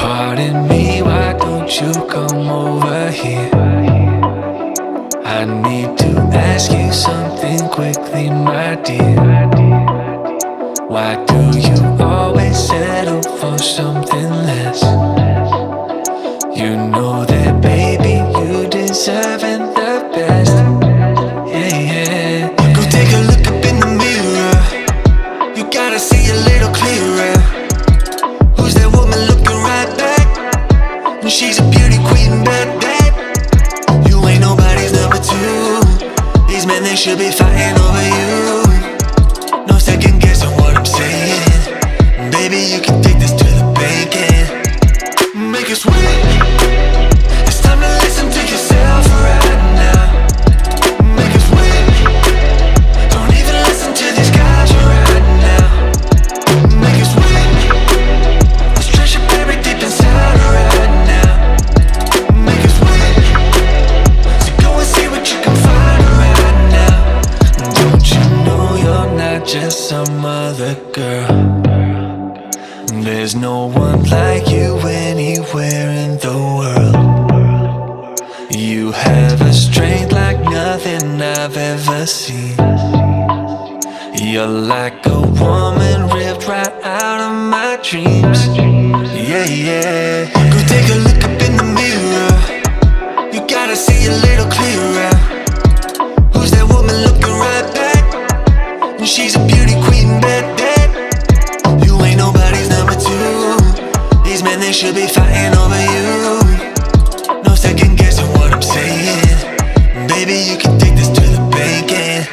Pardon me, why don't you come over here? I need to ask you something quickly, my dear. Why do you always settle for something less? You know that, baby, you deserving the best. Yeah, yeah. Go take a look up in the mirror. You gotta see a little clearer. Who's that woman looking right back? She's a beauty queen, bad. You ain't nobody's number two. These men, they should be fighting over you. No second guessing what I'm saying. Baby, you can take this to the bank and make it sweet. It's time to listen to yourself right now. Make it sweet. Don't even listen to these guys right now. Make it sweet. Let's treasure buried deep inside right now. Make it sweet. So go and see what you can find right now. Don't you know you're not just some other girl? There's no one like you anywhere in the world. You have a strength like nothing I've ever seen. You're like a woman ripped right out of my dreams. Yeah, yeah. Go take a look up in the mirror. You gotta see a little clearer. Who's that woman looking right back? She's a beauty queen, bad. You ain't nobody's number two. These men, they should be fighting over you. No second guessing what I'm saying. Baby, you can take this to the bank and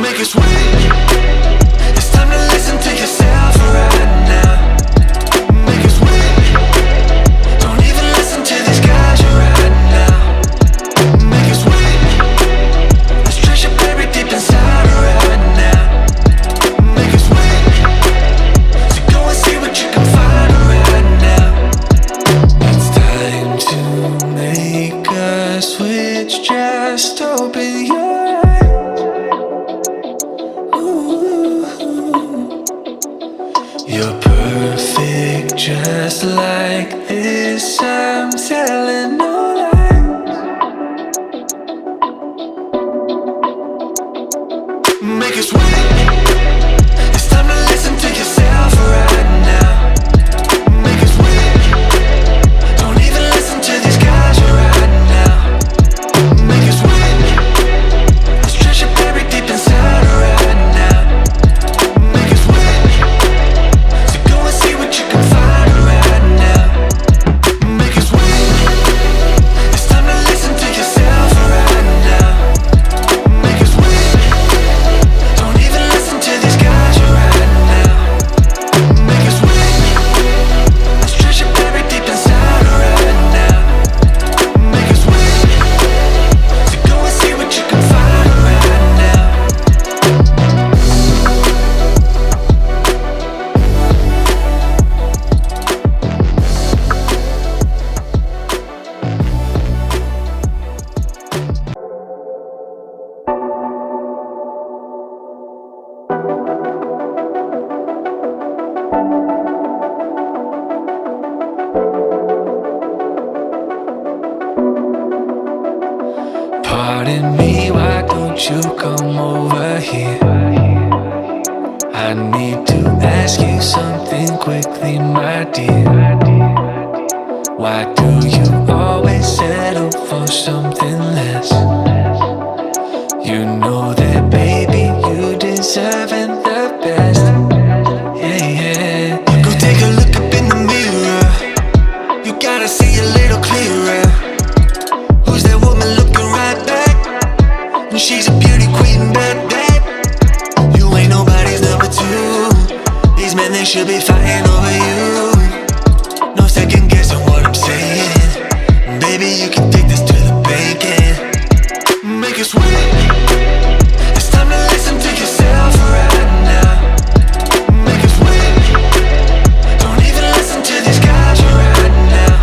make it sweet. It's time to listen to yourself right now. Make it sweet. Don't even listen to these guys right now. Make it sweet. Let's treasure buried deep inside right now. Make it sweet. So go and see what you can find right now. It's time to make a switch. Just open your eyes. Ooh. You're perfect just like this. I'm telling no lies. Make it sweet. It's time to listen to yourself right now. Make it sweet. Don't even listen to these guys right now. Make it sweet. Let's treasure buried deep inside right now. Make it sweet. So go and see what you can find right now. Make it sweet. It's time to listen to yourself right now. Make it sweet. Don't even listen to these guys right now. Make it sweet. Let's treasure buried deep inside right now. Make it sweet. So go and see what you can find right now. Pardon me, why don't you come over here? I need to ask you something quickly, my dear. Why do you always settle for something less? You know that, baby, you deserving the best. Yeah, yeah. Go take a look up in the mirror. You gotta see a little clearer. Who's that woman looking right back? She's a beauty queen, bad. You ain't nobody's number two. These men, they should be fighting over you. No second guessing what I'm saying. Baby, you can take this to the bank and make it sweet. It's time to listen to yourself right now. Make it sweet. Don't even listen to these guys right now.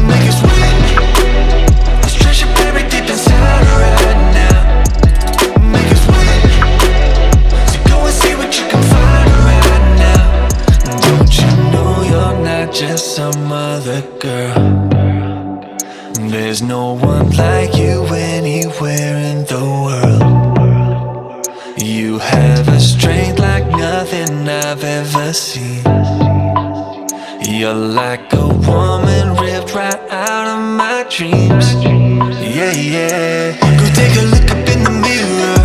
Make it sweet. Let's treasure buried deep inside right now. Make it sweet. So go and see what you can find right now. Don't you know you're not just some other girl. There's no one like you anywhere in the world. You have a strength like nothing I've ever seen. You're like a woman ripped right out of my dreams. Yeah, yeah. Go take a look up in the mirror.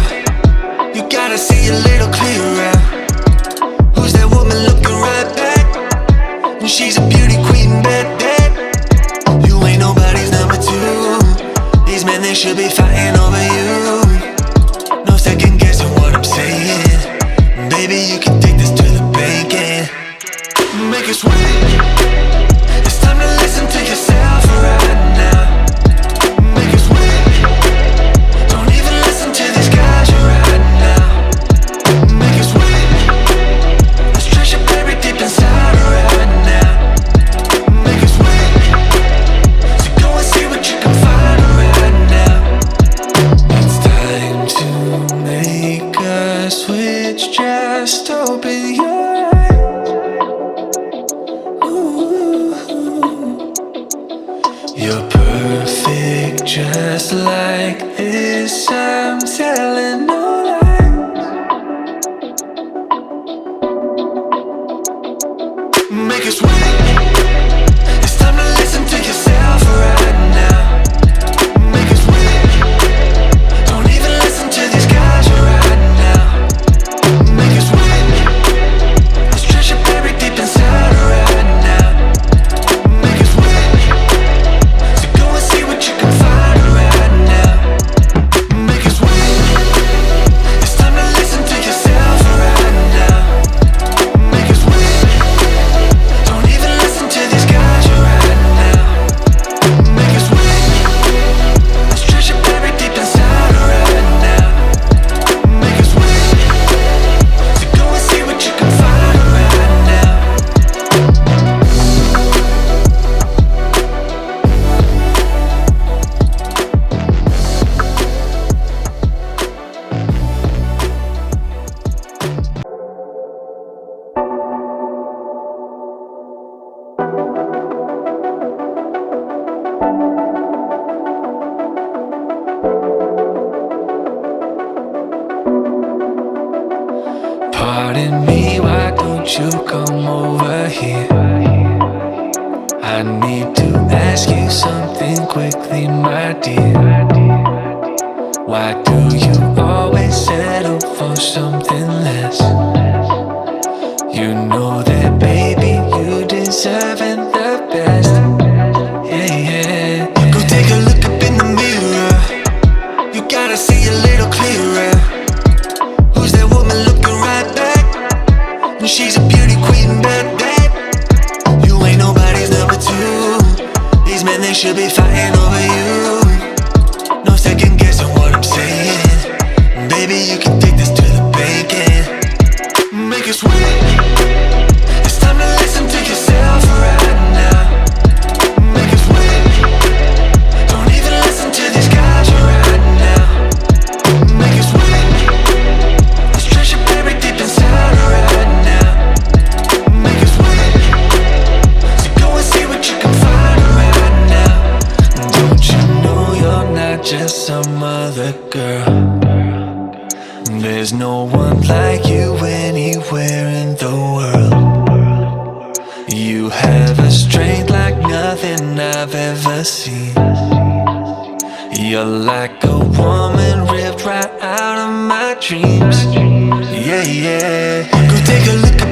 You gotta see a little clearer. Who's that woman looking right back? She's a beauty queen, bad. You ain't nobody's number two. These men, they should be fighting over you. No second guessing what I'm saying. Baby, you can take this to the bank and make us wait. It's time to listen to yourself right now. Make us wait. Don't even listen to these guys right now. Make us wait. Let's treasure buried deep inside right now. Make us wait. So go and see what you can find right now. It's time to make a switch. Just open your eyes. Ooh. You're perfect just like this. I'm telling no lies. Make us wait. It's time to listen to yourself right now. Make us wait. Don't even listen to these guys right now. Make us wait. Let's treasure buried deep inside right now. Make us wait. So go and see what you can find right now. Make us wait. It's time to listen to yourself right now. Make us wait. Don't even listen to these guys right now. Make us wait. Let's treasure buried deep inside right now. Make us wait. So go and see what you can find right now. Pardon me, why don't you come over here? I need to ask you something quickly, my dear. Why do you always settle for something less? You know that, baby, you deserving the best. Yeah, yeah. Go take a look up in the mirror. You gotta see a little clearer. Who's that woman looking right back? She's a beauty queen, bad. You ain't nobody's number two. These men, they should be fighting over you. No second guessing what I'm saying. Baby, you can take this to the bank and make us wait. It's time to listen to yourself right now. Make us wait. Don't even listen to these guys right now. Make us wait. Let's treasure buried deep inside right now. Make us wait. So go and see what you can find right now. Don't you know you're not just some other girl? There's no one like you anywhere in the world. You have a strength like nothing I've ever seen. You're like a woman ripped right out of my dreams. Yeah, yeah. Go take a look at